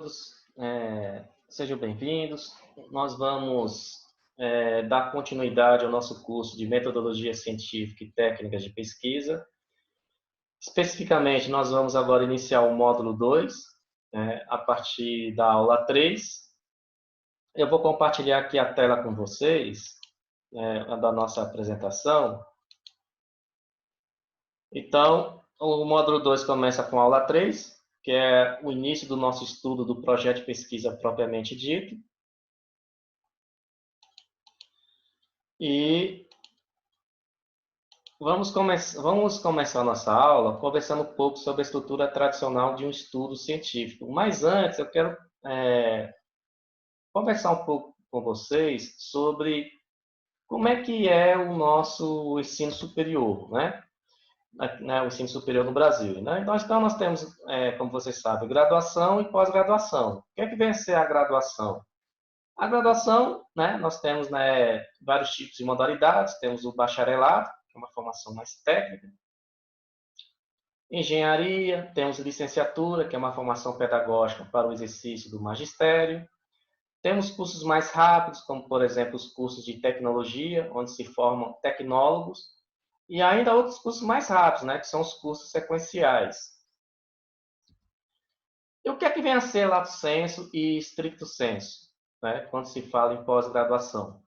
todos, sejam bem-vindos. Nós vamos dar continuidade ao nosso curso de Metodologia Científica e Técnicas de Pesquisa. Especificamente, nós vamos agora iniciar o módulo 2, a partir da aula 3. Eu vou compartilhar aqui a tela com vocês, da nossa apresentação. Então, o módulo 2 começa com a aula 3, que é o início do nosso estudo do projeto de pesquisa propriamente dito. E vamos começar a nossa aula conversando um pouco sobre a estrutura tradicional de um estudo científico. Mas antes, eu quero conversar um pouco com vocês sobre como é que é o nosso ensino superior, né? O ensino superior no Brasil. Né? Então, nós temos, como vocês sabem, graduação e pós-graduação. O que é que vem a ser a graduação? A graduação, né, nós temos vários tipos de modalidades. Temos o bacharelado, que é uma formação mais técnica. Engenharia, temos licenciatura, que é uma formação pedagógica para o exercício do magistério. Temos cursos mais rápidos, como, por exemplo, os cursos de tecnologia, onde se formam tecnólogos. E ainda outros cursos mais rápidos, né, que são os cursos sequenciais. E o que é que vem a ser lato sensu e stricto sensu, né, quando se fala em pós-graduação?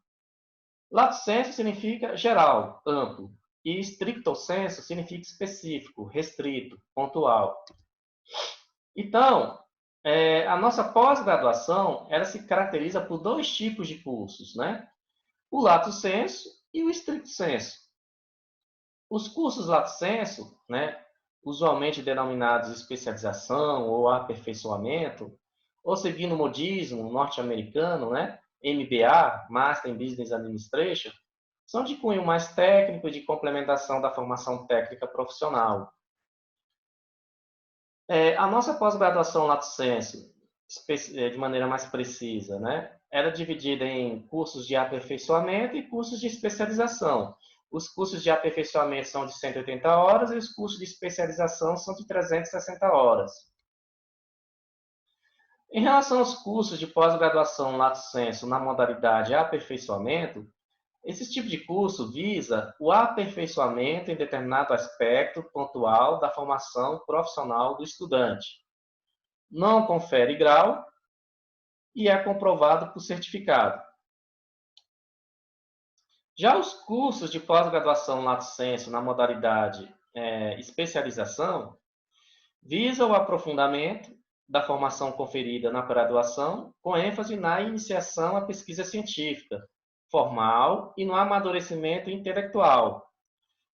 Lato sensu significa geral, amplo, e stricto sensu significa específico, restrito, pontual. Então, a nossa pós-graduação, ela se caracteriza por dois tipos de cursos, né? O lato sensu e o stricto sensu. Os cursos lato sensu, né, usualmente denominados especialização ou aperfeiçoamento, ou seguindo o modismo norte-americano, né, MBA, Master in Business Administration, são de cunho mais técnico e de complementação da formação técnica profissional. A nossa pós-graduação lato sensu, de maneira mais precisa, né, era dividida em cursos de aperfeiçoamento e cursos de especialização. Os cursos de aperfeiçoamento são de 180 horas e os cursos de especialização são de 360 horas. Em relação aos cursos de pós-graduação lato sensu na modalidade aperfeiçoamento, esse tipo de curso visa o aperfeiçoamento em determinado aspecto pontual da formação profissional do estudante. Não confere grau e é comprovado por certificado. Já os cursos de pós-graduação lato sensu na modalidade especialização visam o aprofundamento da formação conferida na graduação, com ênfase na iniciação à pesquisa científica formal e no amadurecimento intelectual.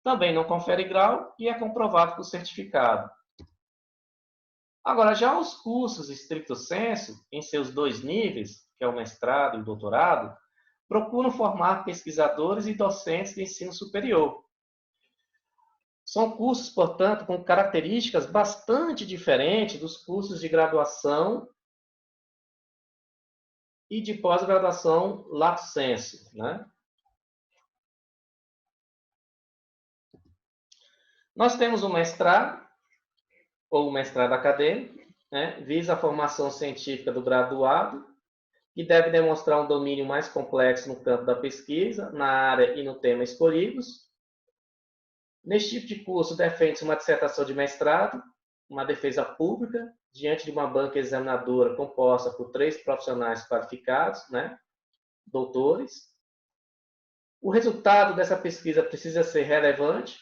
Também não confere grau e é comprovado por certificado. Agora, já os cursos stricto sensu, em seus dois níveis, que é o mestrado e o doutorado, procuram formar pesquisadores e docentes de ensino superior. São cursos, portanto, com características bastante diferentes dos cursos de graduação e de pós-graduação lato sensu, né? Nós temos o mestrado, ou o mestrado acadêmico, né? Visa a formação científica do graduado, que deve demonstrar um domínio mais complexo no campo da pesquisa, na área e no tema escolhidos. Neste tipo de curso, defende-se uma dissertação de mestrado, uma defesa pública, diante de uma banca examinadora composta por 3 profissionais qualificados, né, doutores. O resultado dessa pesquisa precisa ser relevante,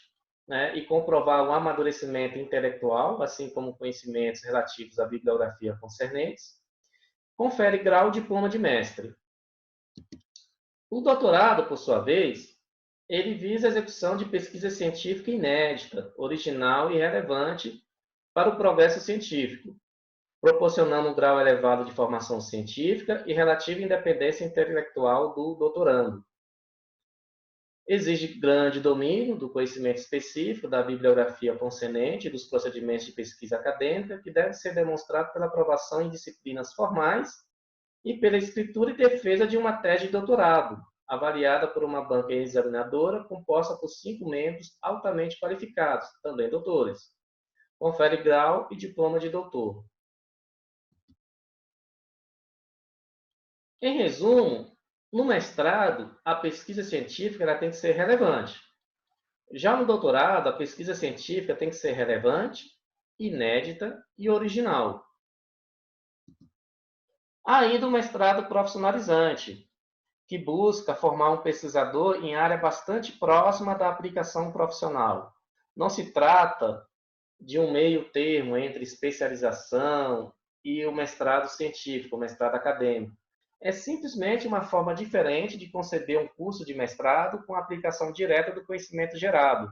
né, e comprovar o amadurecimento intelectual, assim como conhecimentos relativos à bibliografia concernentes. Confere grau e diploma de mestre. O doutorado, por sua vez, ele visa a execução de pesquisa científica inédita, original e relevante para o progresso científico, proporcionando um grau elevado de formação científica e relativa independência intelectual do doutorando. Exige grande domínio do conhecimento específico da bibliografia concernente e dos procedimentos de pesquisa acadêmica, que deve ser demonstrado pela aprovação em disciplinas formais e pela escritura e defesa de uma tese de doutorado, avaliada por uma banca examinadora composta por 5 membros altamente qualificados, também doutores. Confere grau e diploma de doutor. Em resumo, no mestrado, a pesquisa científica ela tem que ser relevante. Já no doutorado, a pesquisa científica tem que ser relevante, inédita e original. Ainda o mestrado profissionalizante, que busca formar um pesquisador em área bastante próxima da aplicação profissional. Não se trata de um meio termo entre especialização e o mestrado científico, o mestrado acadêmico. É simplesmente uma forma diferente de conceber um curso de mestrado com aplicação direta do conhecimento gerado.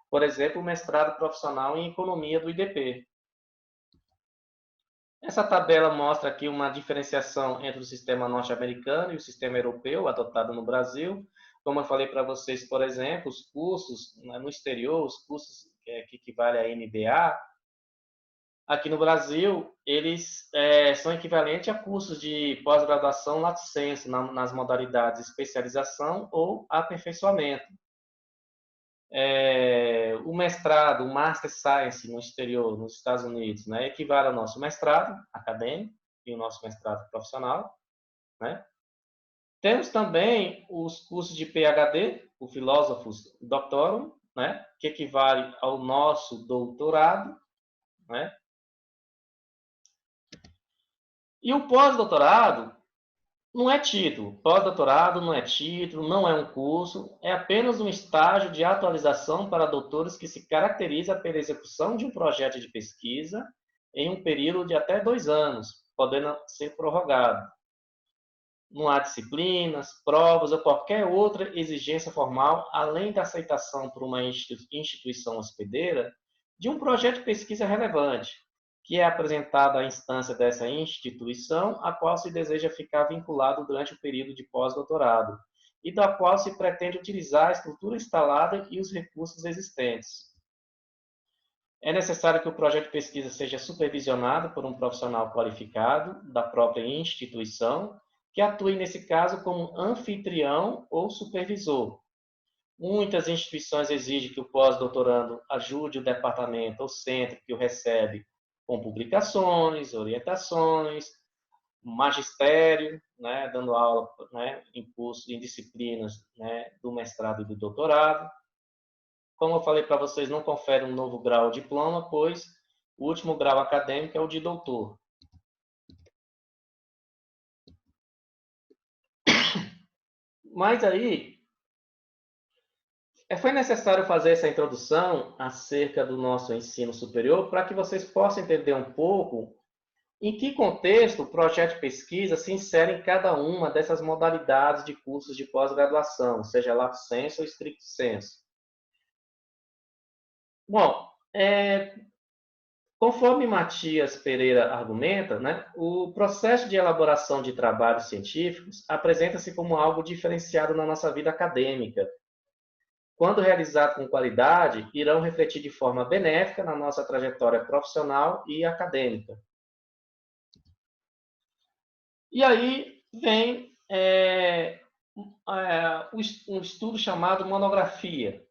Por exemplo, o mestrado profissional em economia do IDP. Essa tabela mostra aqui uma diferenciação entre o sistema norte-americano e o sistema europeu adotado no Brasil. Como eu falei para vocês, por exemplo, os cursos no exterior, os cursos que equivalem a MBA, aqui no Brasil, eles são equivalentes a cursos de pós-graduação lato sensu, nas modalidades especialização ou aperfeiçoamento. O mestrado, o Master Science no exterior, nos Estados Unidos, né, equivale ao nosso mestrado acadêmico e o nosso mestrado profissional. Né? Temos também os cursos de PhD, o Philosophus Doctorum, né, que equivale ao nosso doutorado. Né? E o pós-doutorado não é título. Pós-doutorado não é título, não é um curso, é apenas um estágio de atualização para doutores que se caracteriza pela execução de um projeto de pesquisa em um período de até 2 anos, podendo ser prorrogado. Não há disciplinas, provas ou qualquer outra exigência formal, além da aceitação por uma instituição hospedeira de um projeto de pesquisa relevante, que é apresentado à instância dessa instituição, a qual se deseja ficar vinculado durante o período de pós-doutorado, e da qual se pretende utilizar a estrutura instalada e os recursos existentes. É necessário que o projeto de pesquisa seja supervisionado por um profissional qualificado da própria instituição, que atue, nesse caso, como anfitrião ou supervisor. Muitas instituições exigem que o pós-doutorando ajude o departamento ou centro que o recebe com publicações, orientações, magistério, né, dando aula, né, em cursos, em disciplinas, né, do mestrado e do doutorado. Como eu falei para vocês, não confere um novo grau ou diploma, pois o último grau acadêmico é o de doutor. Mas aí, foi necessário fazer essa introdução acerca do nosso ensino superior para que vocês possam entender um pouco em que contexto o projeto de pesquisa se insere em cada uma dessas modalidades de cursos de pós-graduação, seja lato sensu ou stricto sensu. Bom, conforme Matias Pereira argumenta, né, o processo de elaboração de trabalhos científicos apresenta-se como algo diferenciado na nossa vida acadêmica. Quando realizado com qualidade, irão refletir de forma benéfica na nossa trajetória profissional e acadêmica. E aí vem um estudo chamado monografia.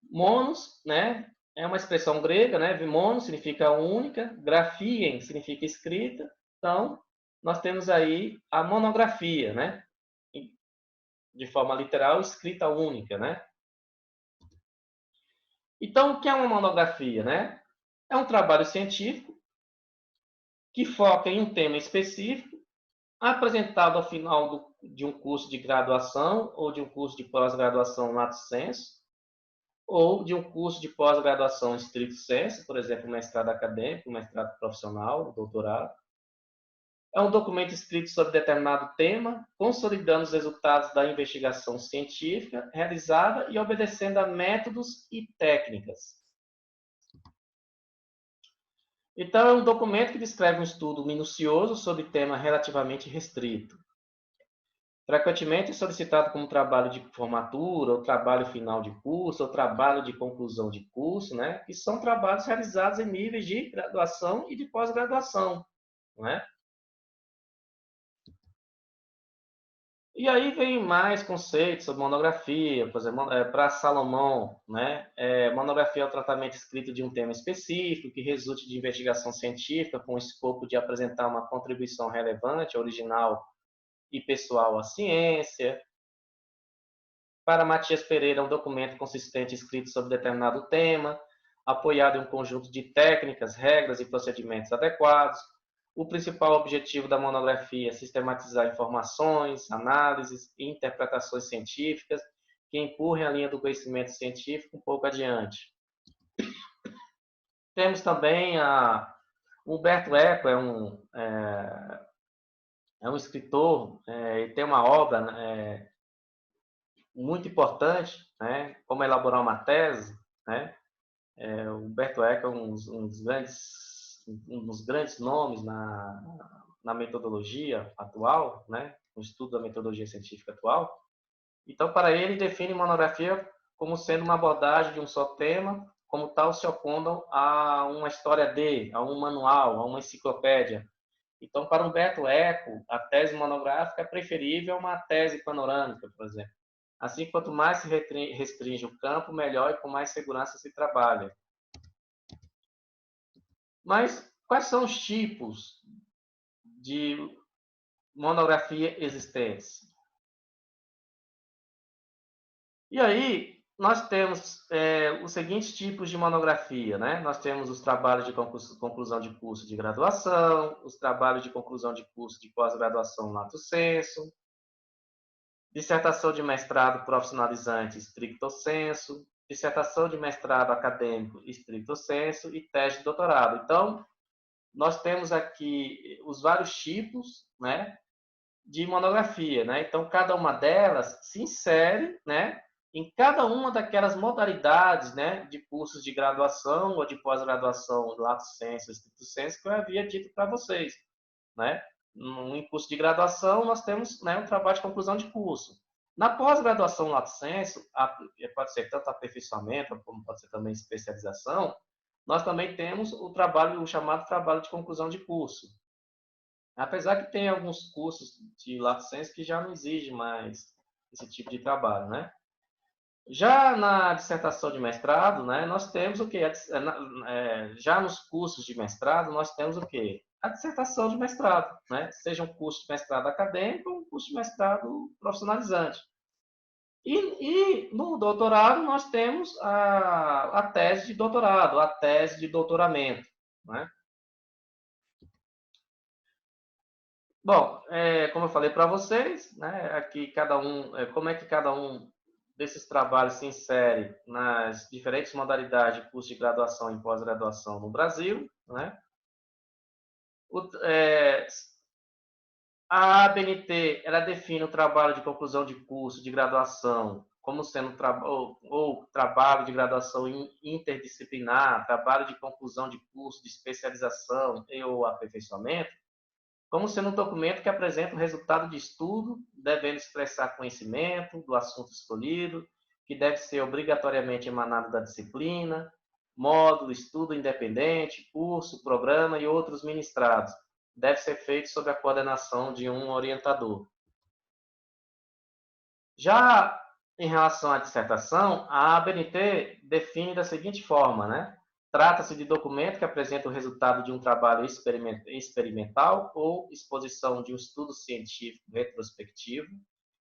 Monos, né, é uma expressão grega, né? Mono significa única, grafiem significa escrita. Então, nós temos aí a monografia, né? De forma literal, escrita única, né? Então, o que é uma monografia, né? É um trabalho científico que foca em um tema específico, apresentado ao final de um curso de graduação ou de um curso de pós-graduação lato sensu, ou de um curso de pós-graduação stricto sensu, por exemplo, mestrado acadêmico, mestrado profissional, doutorado. É um documento escrito sobre determinado tema, consolidando os resultados da investigação científica realizada e obedecendo a métodos e técnicas. Então, é um documento que descreve um estudo minucioso sobre tema relativamente restrito. Frequentemente é solicitado como trabalho de formatura, ou trabalho final de curso, ou trabalho de conclusão de curso, né? Que são trabalhos realizados em níveis de graduação e de pós-graduação, né? E aí vem mais conceitos sobre monografia, por exemplo, para Salomão, né? Monografia é o tratamento escrito de um tema específico que resulte de investigação científica com o escopo de apresentar uma contribuição relevante, original e pessoal à ciência. Para Matias Pereira, é um documento consistente escrito sobre determinado tema, apoiado em um conjunto de técnicas, regras e procedimentos adequados. O principal objetivo da monografia é sistematizar informações, análises e interpretações científicas que empurrem a linha do conhecimento científico um pouco adiante. Temos também Humberto Eco, é um escritor, e tem uma obra muito importante, né, como elaborar uma tese, né. O Humberto Eco é um dos grandes nomes na metodologia atual, né, no estudo da metodologia científica atual. Então, para ele, define monografia como sendo uma abordagem de um só tema, como tal se opondo a uma história a um manual, a uma enciclopédia. Então, para Humberto Eco, a tese monográfica é preferível a uma tese panorâmica, por exemplo. Assim, quanto mais se restringe o campo, melhor e com mais segurança se trabalha. Mas quais são os tipos de monografia existentes? E aí, nós temos os seguintes tipos de monografia, né? Nós temos os trabalhos de conclusão de curso de graduação, os trabalhos de conclusão de curso de pós-graduação lato sensu, dissertação de mestrado profissionalizante stricto sensu, dissertação de mestrado acadêmico stricto sensu e tese de doutorado. Então, nós temos aqui os vários tipos, né, de monografia, né? Então, cada uma delas se insere, né, em cada uma daquelas modalidades, né, de cursos de graduação ou de pós-graduação, lato sensu, stricto sensu, que eu havia dito para vocês, né? Em curso de graduação, nós temos, né, um trabalho de conclusão de curso. Na pós-graduação lato sensu, pode ser tanto aperfeiçoamento, como pode ser também especialização, nós também temos o chamado trabalho de conclusão de curso. Apesar que tem alguns cursos de lato sensu que já não exigem mais esse tipo de trabalho, né? Já na dissertação de mestrado, né, nós temos o que? Já nos cursos de mestrado, nós temos o que? A dissertação de mestrado, né? Seja um curso de mestrado acadêmico ou um curso de mestrado profissionalizante. E no doutorado, nós temos a tese de doutorado, a tese de doutoramento, né? Bom, como eu falei para vocês, né, aqui como é que cada um desses trabalhos se insere nas diferentes modalidades de curso de graduação e pós-graduação no Brasil, né? O, é, a ABNT, ela define o trabalho de conclusão de curso de graduação como sendo ou trabalho de graduação interdisciplinar, trabalho de conclusão de curso de especialização e ou aperfeiçoamento, como sendo um documento que apresenta o resultado de estudo, devendo expressar conhecimento do assunto escolhido, que deve ser obrigatoriamente emanado da disciplina, módulo, estudo independente, curso, programa e outros ministrados. Deve ser feito sob a coordenação de um orientador. Já em relação à dissertação, a ABNT define da seguinte forma, né? Trata-se de documento que apresenta o resultado de um trabalho experimental ou exposição de um estudo científico retrospectivo,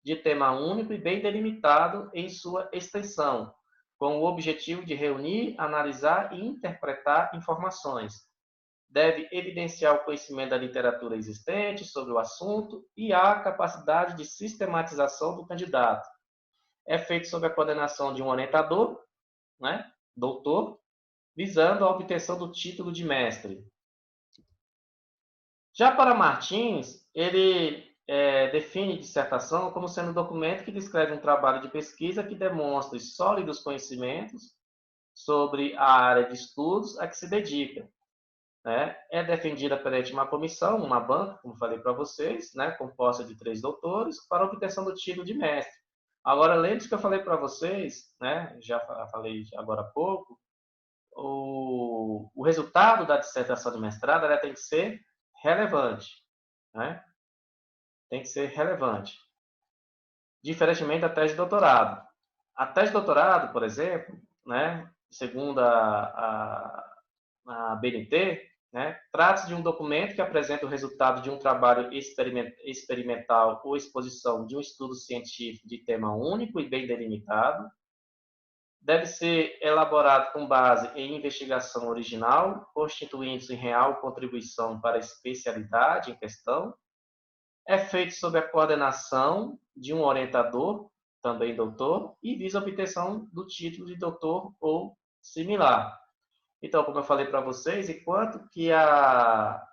de tema único e bem delimitado em sua extensão, com o objetivo de reunir, analisar e interpretar informações. Deve evidenciar o conhecimento da literatura existente sobre o assunto e a capacidade de sistematização do candidato. É feito sob a coordenação de um orientador, né, doutor, visando a obtenção do título de mestre. Já para Martins, ele define dissertação como sendo um documento que descreve um trabalho de pesquisa que demonstre sólidos conhecimentos sobre a área de estudos a que se dedica. Né? É defendida perante uma comissão, uma banca, como falei para vocês, né, composta de 3 doutores, para obtenção do título de mestre. Agora, lembre-se que eu falei para vocês, né, já falei agora há pouco, o resultado da dissertação de mestrado ela tem que ser relevante. Né? Tem que ser relevante. diferentemente da tese de doutorado. A tese de doutorado, por exemplo, né, segundo a BNT, né, trata-se de um documento que apresenta o resultado de um trabalho experimental ou exposição de um estudo científico de tema único e bem delimitado. Deve ser elaborado com base em investigação original, constituindo-se em real contribuição para a especialidade em questão. É feito sob a coordenação de um orientador, também doutor, e visa a obtenção do título de doutor ou similar. Então, como eu falei para vocês, enquanto que a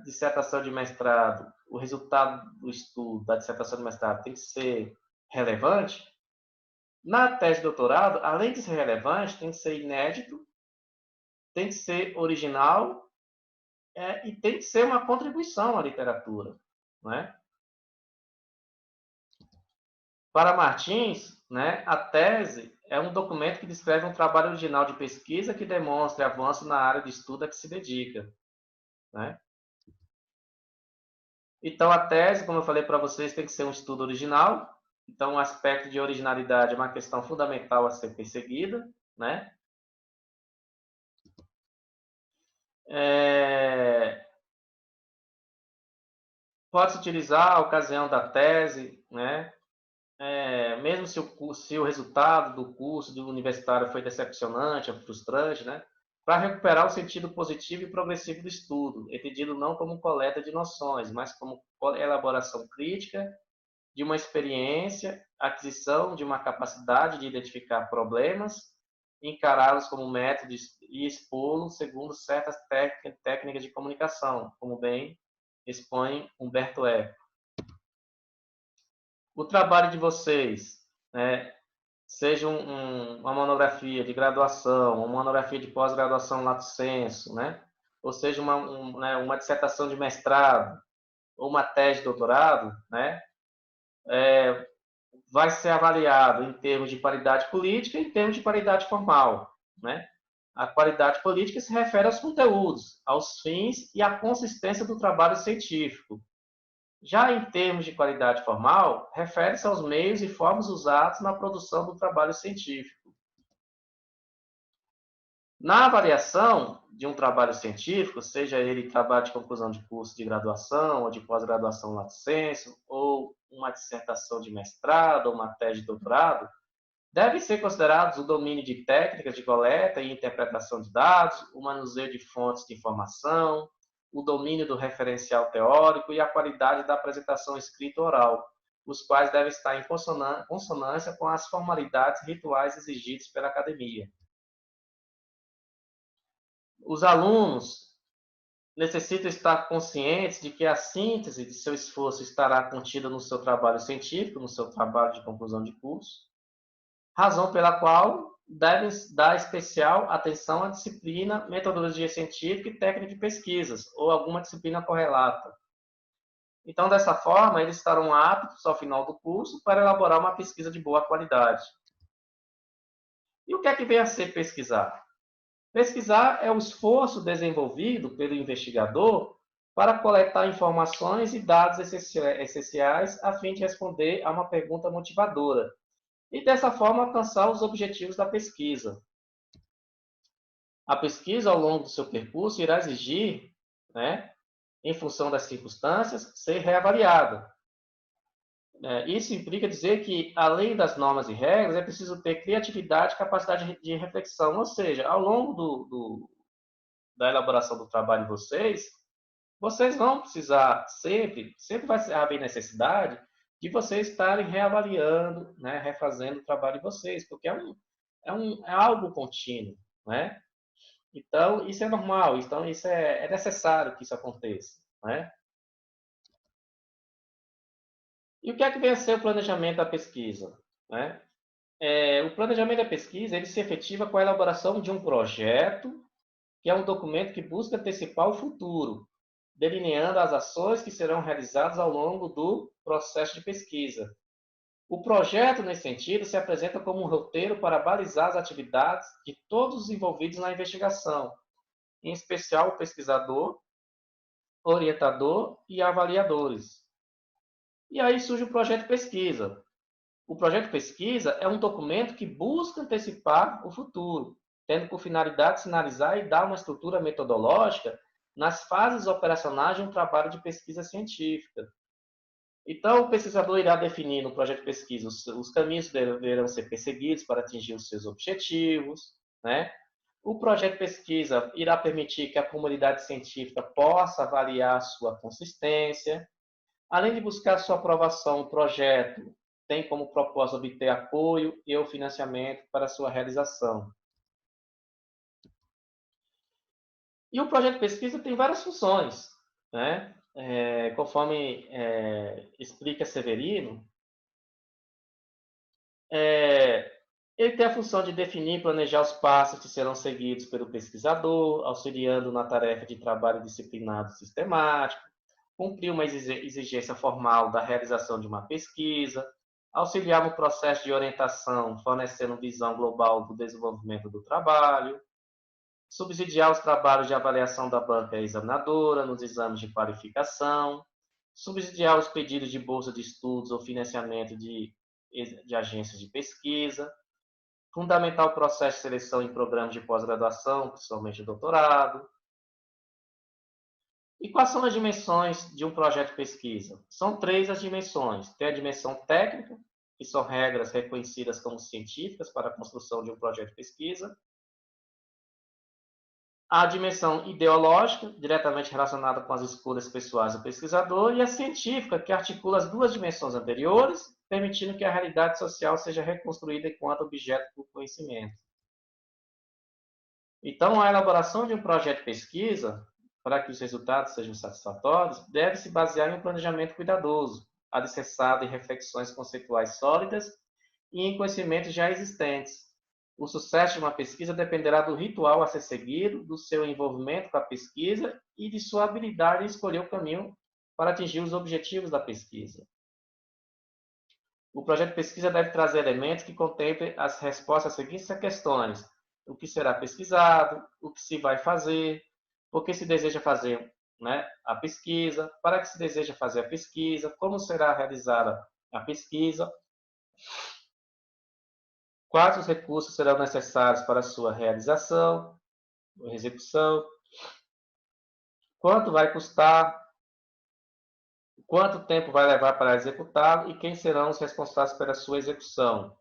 dissertação de mestrado, o resultado do estudo da dissertação de mestrado tem que ser relevante, na tese de doutorado, além de ser relevante, tem que ser inédito, tem que ser original e tem que ser uma contribuição à literatura. Né? Para Martins, né, a tese é um documento que descreve um trabalho original de pesquisa que demonstre avanço na área de estudo a que se dedica. Né? Então, a tese, como eu falei para vocês, tem que ser um estudo original. Então, o aspecto de originalidade é uma questão fundamental a ser perseguida. Né? Pode-se utilizar a ocasião da tese, né? Mesmo se o resultado do curso do universitário foi decepcionante ou frustrante, né? Para recuperar o sentido positivo e progressivo do estudo, entendido não como coleta de noções, mas como elaboração crítica de uma experiência, aquisição de uma capacidade de identificar problemas, encará-los como métodos e expô-los segundo certas técnicas de comunicação, como bem expõe Humberto Eco. O trabalho de vocês, né, seja uma monografia de graduação, uma monografia de pós-graduação lato sensu, né, ou seja, uma dissertação de mestrado ou uma tese de doutorado, né, vai ser avaliado em termos de qualidade política e em termos de qualidade formal. Né? A qualidade política se refere aos conteúdos, aos fins e à consistência do trabalho científico. Já em termos de qualidade formal, refere-se aos meios e formas usados na produção do trabalho científico. Na avaliação de um trabalho científico, seja ele trabalho de conclusão de curso de graduação ou de pós-graduação lato sensu, ou uma dissertação de mestrado ou uma tese de doutorado, devem ser considerados o domínio de técnicas de coleta e interpretação de dados, o manuseio de fontes de informação, o domínio do referencial teórico e a qualidade da apresentação escrita oral, os quais devem estar em consonância com as formalidades rituais exigidas pela academia. Os alunos necessitam estar conscientes de que a síntese de seu esforço estará contida no seu trabalho científico, no seu trabalho de conclusão de curso, razão pela qual devem dar especial atenção à disciplina metodologia científica e técnica de pesquisas, ou alguma disciplina correlata. Então, dessa forma, eles estarão aptos ao final do curso para elaborar uma pesquisa de boa qualidade. E o que é que vem a ser pesquisar? Pesquisar é o esforço desenvolvido pelo investigador para coletar informações e dados essenciais a fim de responder a uma pergunta motivadora e, dessa forma, alcançar os objetivos da pesquisa. A pesquisa, ao longo do seu percurso, irá exigir, né, em função das circunstâncias, ser reavaliada. Isso implica dizer que, além das normas e regras, é preciso ter criatividade e capacidade de reflexão. Ou seja, ao longo da elaboração do trabalho de vocês vão precisar sempre vai haver necessidade de vocês estarem reavaliando, né, refazendo o trabalho de vocês, porque é algo contínuo, né? Então, isso é normal, então isso é necessário que isso aconteça, né? E o que é que vem a ser o planejamento da pesquisa? Né? O planejamento da pesquisa ele se efetiva com a elaboração de um projeto, que é um documento que busca antecipar o futuro, delineando as ações que serão realizadas ao longo do processo de pesquisa. O projeto, nesse sentido, se apresenta como um roteiro para balizar as atividades de todos os envolvidos na investigação, em especial o pesquisador, orientador e avaliadores. E aí surge o projeto de pesquisa. O projeto de pesquisa é um documento que busca antecipar o futuro, tendo por finalidade sinalizar e dar uma estrutura metodológica nas fases operacionais de um trabalho de pesquisa científica. Então, o pesquisador irá definir no projeto de pesquisa os caminhos que deverão ser perseguidos para atingir os seus objetivos, né? O projeto de pesquisa irá permitir que a comunidade científica possa avaliar sua consistência. Além de buscar sua aprovação, o projeto tem como propósito obter apoio e o financiamento para sua realização. E o projeto de pesquisa tem várias funções, né? Conforme explica Severino, ele tem a função de definir e planejar os passos que serão seguidos pelo pesquisador, auxiliando na tarefa de trabalho disciplinado e sistemático, cumprir uma exigência formal da realização de uma pesquisa, auxiliar no processo de orientação, fornecendo visão global do desenvolvimento do trabalho, subsidiar os trabalhos de avaliação da banca examinadora nos exames de qualificação, subsidiar os pedidos de bolsa de estudos ou financiamento de agências de pesquisa, fundamentar o processo de seleção em programas de pós-graduação, principalmente doutorado. E quais são as dimensões de um projeto de pesquisa? São 3 as dimensões. Tem a dimensão técnica, que são regras reconhecidas como científicas para a construção de um projeto de pesquisa. A dimensão ideológica, diretamente relacionada com as escolhas pessoais do pesquisador, e a científica, que articula as 2 dimensões anteriores, permitindo que a realidade social seja reconstruída enquanto objeto do conhecimento. Então, a elaboração de um projeto de pesquisa, para que os resultados sejam satisfatórios, deve se basear em um planejamento cuidadoso, alicerçado em reflexões conceituais sólidas e em conhecimentos já existentes. O sucesso de uma pesquisa dependerá do ritual a ser seguido, do seu envolvimento com a pesquisa e de sua habilidade em escolher o caminho para atingir os objetivos da pesquisa. O projeto de pesquisa deve trazer elementos que contemplem as respostas às seguintes questões: o que será pesquisado, o que se vai fazer, por que se deseja fazer, né, a pesquisa, para que se deseja fazer a pesquisa, como será realizada a pesquisa, quais os recursos serão necessários para a sua realização ou execução, quanto vai custar, quanto tempo vai levar para executá-lo e quem serão os responsáveis pela sua execução.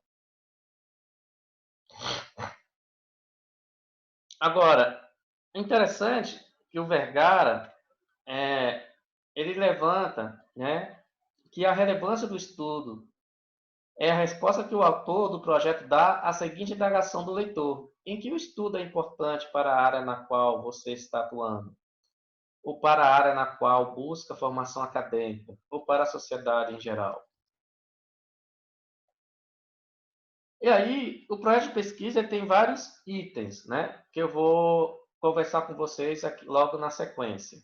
Agora, interessante que o Vergara ele levanta, né, que a relevância do estudo é a resposta que o autor do projeto dá à seguinte indagação do leitor: em que o estudo é importante para a área na qual você está atuando? Ou para a área na qual busca formação acadêmica? Ou para a sociedade em geral? E aí, o projeto de pesquisa tem vários itens, né, que eu vou conversar com vocês aqui logo na sequência.